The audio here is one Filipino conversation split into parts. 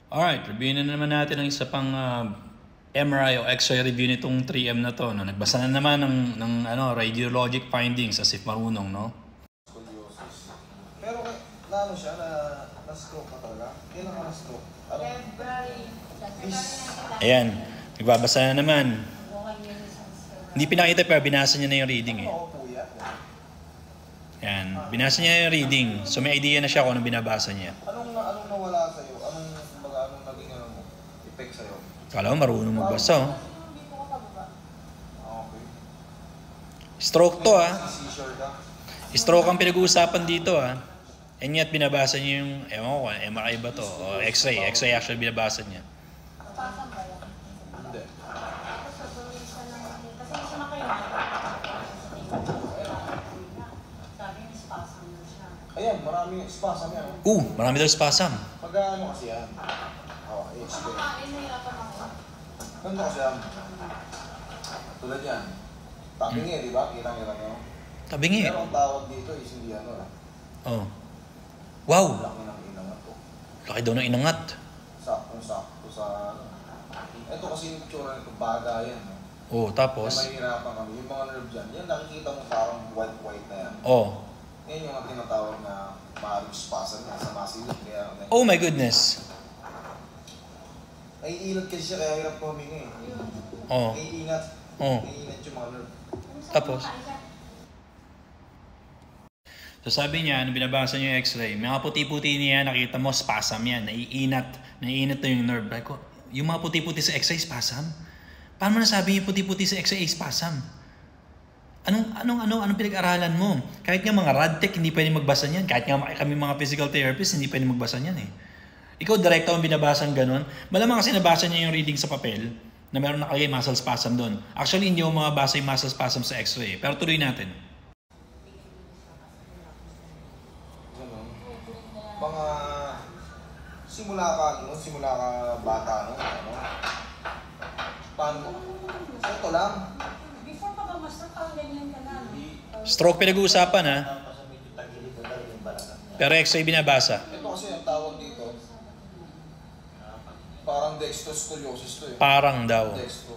Alright, reviewin na naman natin ang isa pang MRI o X-ray review nitong 3M na to. No? Nagbasa na naman ng radiologic findings as if marunong, no? Scoliosis. Pero na siya, na-stroke ka talaga? Kailan ka na-stroke? February. Ayan, nagbabasa na naman. Hindi pinakita pero binasa niya na yung reading eh. Ayan, binasa niya yung reading. So may idea na siya kung anong binabasa niya. Anong nawala sa'yo? Anong naging effect sa'yo? Kala ko marunong magbasa, oh. Okay. Stroke to, ah. Seizure ka? Stroke ang pinag-uusapan dito, ah. And yet binabasa niya yung, ewan ko, MRI ba to? O X-ray. X-ray actually binabasa niya. Hindi. Ayan, maraming spasm yan. Marami daw spasm. Pag ano kasi yan? HP. Ganito kasi yan. Tulad yan. Tabingi, di ba? Kita-kita nyo. Tabingi. Pero ang tawag dito is hindi ano lang. Oh. Wow! Laki ng inangat to. Laki daw ng inangat. Sakto sa ano. Ito kasi yung tsura nito, baga yan. Oh, tapos? Kaya mahihirapan kami. Yung mga nerve dyan, yan nakikita mo parang white na yan. Oh. Yan yung tinatawag na maaaring spasm niya sa muscle. Kaya, Oh my goodness. naiinat kasi siya kaya hirap ko huminga eh. Oh. Naiinat. Oh. Naiinat yung mga nerve. Tapos? So sabi niya, nung binabasa niya yung X-ray, mga puti-puti niya, nakita mo, spasm yan. Naiinat na yung nerve. Like, yung mga puti-puti sa X-ray, spasm? Paano mo nasabi yung puti-puti sa X-ray, spasm? Anong pinag-aralan mo? Kahit nga mga radtech, hindi pwede magbasa niyan. Kahit nga kami mga physical therapists, hindi pwede magbasa niyan eh. Ikaw, direkta ang binabasang ganun. Malamang kasi nabasa niya yung reading sa papel na meron nakalagay muscle spasm doon. Actually, hindi mo mabasa yung muscle spasm sa X-ray. Pero tuloy natin. Mga simula ka bata, no? Ano? Paano? Ito lang. Before pa ba master, parang ganyan ka na. Stroke pinag-uusapan, ha? Pero X-ray binabasa. Ito kasi ang tawag dito, parang dextroscoliosis to eh. Parang daw. Dextro.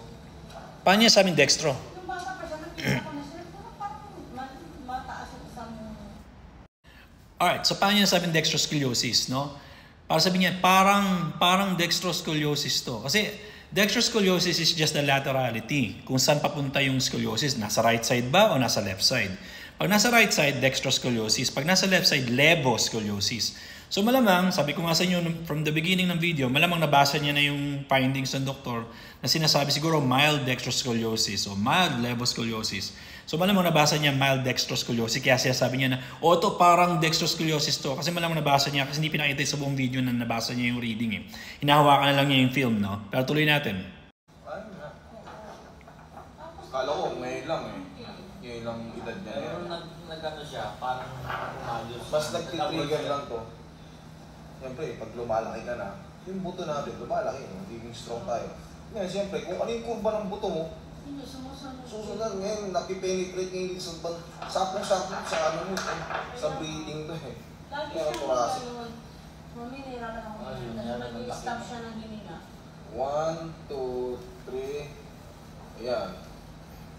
Paano niya sabing dextro? Nung bata pa siya, nakita ko na siya, parang mataas yung isang... Alright, so paano niya sabing dextroscoliosis, no? Para sabihin niya, parang dextroscoliosis to. Kasi dextroscoliosis is just the laterality. Kung saan papunta yung scoliosis. Nasa right side ba o nasa left side? Pag nasa right side, dextroscoliosis. Pag nasa left side, levoscoliosis. So malamang, sabi ko nga sa inyo from the beginning ng video, malamang nabasa niya na yung findings ng doktor na sinasabi siguro mild dextroscoliosis o mild levoscoliosis. So malamang nabasa niya mild dextroscoliosis kaya sabi niya na, ito parang dextroscoliosis to. Kasi malamang nabasa niya kasi hindi pinakita sa buong video na nabasa niya yung reading eh. Hinahawakan na lang niya yung film, no? Pero tuloy natin. Ano na? Kala ko, ngayon lang eh. Ngayon lang edad niya. Pero nag-ano siya, parang umayos. Mas nag-trigger lang to. Siyempre, pag lumalaki ka na, yung buto natin, lumalaki, magiging strong tayo. Ngayon, siyempre, kung ano yung kurba ng buto mo, susunod ngayon, napipenetrate ngayon sa sakong-sakong sa ano mo, sa breathing to eh. Lagi Kaya siya thoracic. mami, nahirapan ako na nag-stop siya ng hininga. 1, 2, 3, ayan.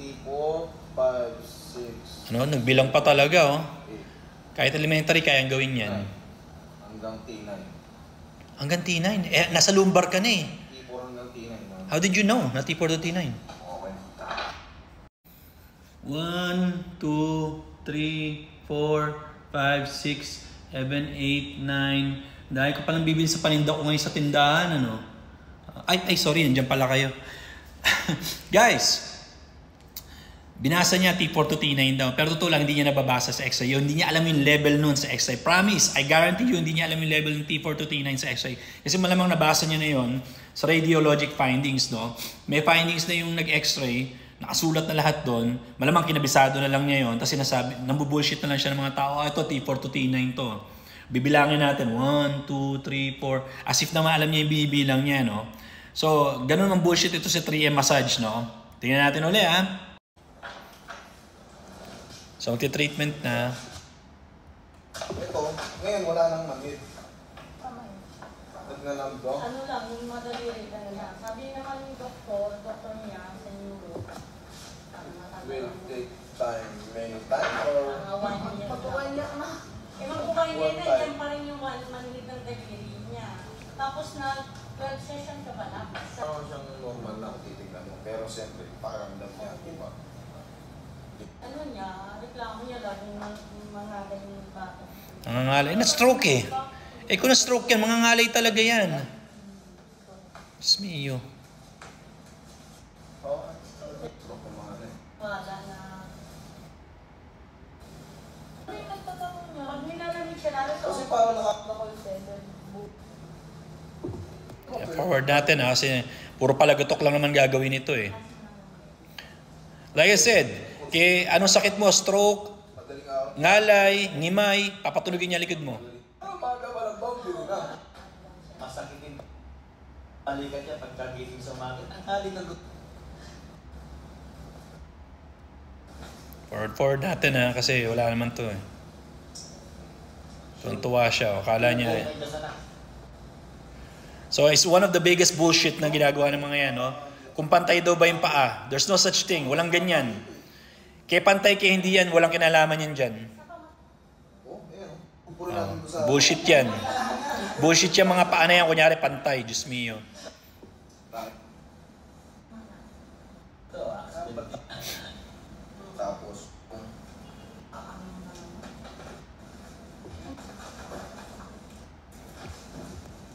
T4, 5, 6, Ano, nagbilang pa talaga, oh. 8, Kahit elementary, kayang gawin yan. hanggang T9. Hanggang T9. Eh, nasa lumbar ka na eh. T4 hanggang T9. No? How did you know na T4 to T9? Okay. 1, 2, 3, 4, 5, 6, 7, 8, 9. Dahil ko palang bibili sa paninda ko ngayon sa tindahan, ano? Ay, sorry, nandiyan pala kayo. Guys, binasa niya T4 to T9 daw. Pero totoo lang, hindi niya nababasa sa X-ray. Hindi niya alam yung level nun sa X-ray. Promise, I guarantee you, hindi niya alam yung level ng T4 to T9 sa X-ray. Kasi malamang nabasa niya na yun sa radiologic findings, no? May findings na yung nag-X-ray, nakasulat na lahat doon. Malamang kinabisado na lang niya yun. Tapos sinasabi, nambubullshit na lang siya ng mga tao, ito T4 to T9 to. Bibilangin natin, 1, 2, 3, 4. As if na maalam niya yung binibilang niya, no? So, ganun ang bullshit ito sa 3M massage, no? Tingnan natin ulit, ha? So, magti-treatment na. Ito, ngayon wala nang manid. Nanam ko? Ano lang, yung madaliri talaga. Sabi naman yung doktor niya sa neuro. Will take time, many time, or... Pagkuhan niya na. Eh, magkuhan niya na, yan pa rin yung manhid ng daliri niya. Tapos na-12 session ka ba na? Parang siyang normal na kung titignan mo. Pero siyempre, pakiramdam niya, di ba? Ano niya, reklamo niya laging mga ganyan bata. Nangangalay. Na-stroke eh. Eh kung na-stroke yan, mangangalay talaga yan. Diyos mio. Oo, stroke ang mga na. Wala na. Ano yung nagtatanong niya? Pag nilalamig siya lalo sa Kasi parang call center. Forward natin ha, kasi puro palagatok lang naman gagawin ito eh. Like I said, anong sakit mo? Stroke, madaling araw. ngalay, ngimay, papatunugin niya likod mo. Maga pa lang boundary na. Masakit din. Balikan niya pagkagising sa umaga. Ang hali ng Forward natin ha, kasi wala naman to eh. Tuntua siya, akala niya eh. So it's one of the biggest bullshit na ginagawa ng mga yan, no? Kung pantay daw ba yung paa, there's no such thing, walang ganyan. Kaya pantay kaya hindi yan, walang kinalaman yan dyan. Oh, ayan. Pupulin natin sa... Bullshit yan. Bullshit yan mga paa na yan, kunyari pantay, Diyos mio. Bakit? Ito, Tapos,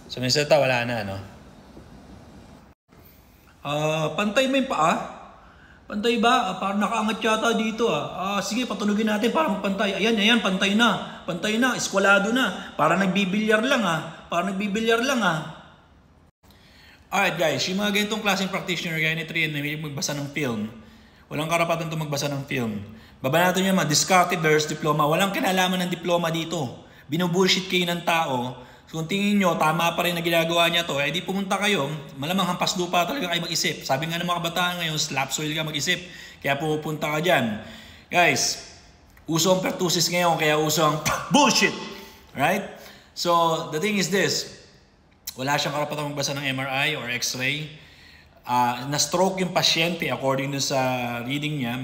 So minsan wala na, no? Pantay mo yung paa? Pantay ba? Parang nakaangat yata dito sige, patunugin natin para magpantay. Ayan, pantay na. Pantay na, eskwalado na. Parang nagbibilyar lang Alright guys, yung mga ganitong klaseng practitioner gaya ni Trian na may magbasa ng film, walang karapatan ito magbasa ng film. Babanatan nyo mga discarded diploma. Walang kinalaman ng diploma dito. Binubullshit kayo ng tao. So kung tingin nyo, tama pa rin na ginagawa niya to, di pumunta kayo, malamang hampas lupa talaga kayo mag-isip. Sabi nga ng mga kabataan ngayon, slap soil ka mag-isip, kaya pupunta ka dyan. Guys, uso ang pertussis ngayon, kaya uso ang bullshit. Right? So, the thing is this, wala siyang karapatang magbasa ng MRI or X-ray. Na-stroke yung pasyente, according dun sa reading niya,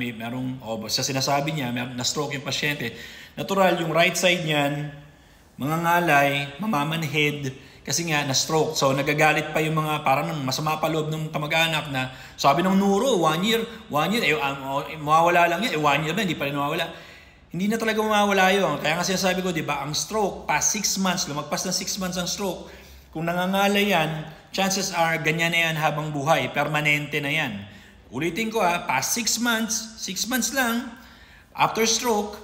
sa sinasabi niya, na-stroke yung pasyente. Natural, yung right side niyan, mga ngalay, mamamanhid, kasi nga na-stroke. So nagagalit pa yung mga parang masama pa loob ng kamag-anak na sabi ng neuro, 1 year, mawawala lang yan, 1 year na, hindi pa rin mawawala. Hindi na talaga mawawala yun. Kaya nga sinasabi ko, di ba, ang stroke, past 6 months, lumagpas ng 6 months ang stroke, kung nangangalay yan, chances are ganyan na yan habang buhay, permanente na yan. Ulitin ko past 6 months lang, after stroke,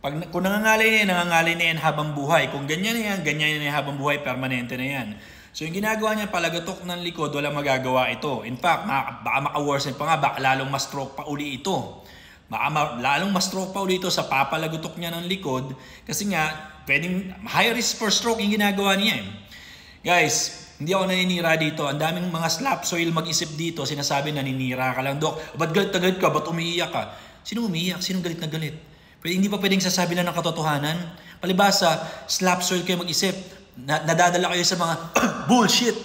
kung nangangalay na yan habang buhay. Kung ganyan na yan habang buhay, permanente na yan. So yung ginagawa niya, palagatok ng likod, wala magagawa ito. In fact, baka maka-worsen pa nga, baka lalong ma-stroke pa uli ito. Lalong ma-stroke pa uli ito sa papalagutok niya ng likod. Kasi nga, pwedeng high risk for stroke yung ginagawa niya. Guys, hindi ako naninira dito. Ang daming mga slap soil mag-isip dito, sinasabi naninira ka lang, Dok. Ba't galit na galit ka? Ba't umiiyak ka? Sino umiiyak? Sino galit na galit? Hindi pa pwedeng sasabi na ng katotohanan. Palibasa, slap soil kayo mag-isip. Nadadala kayo sa mga bullshit.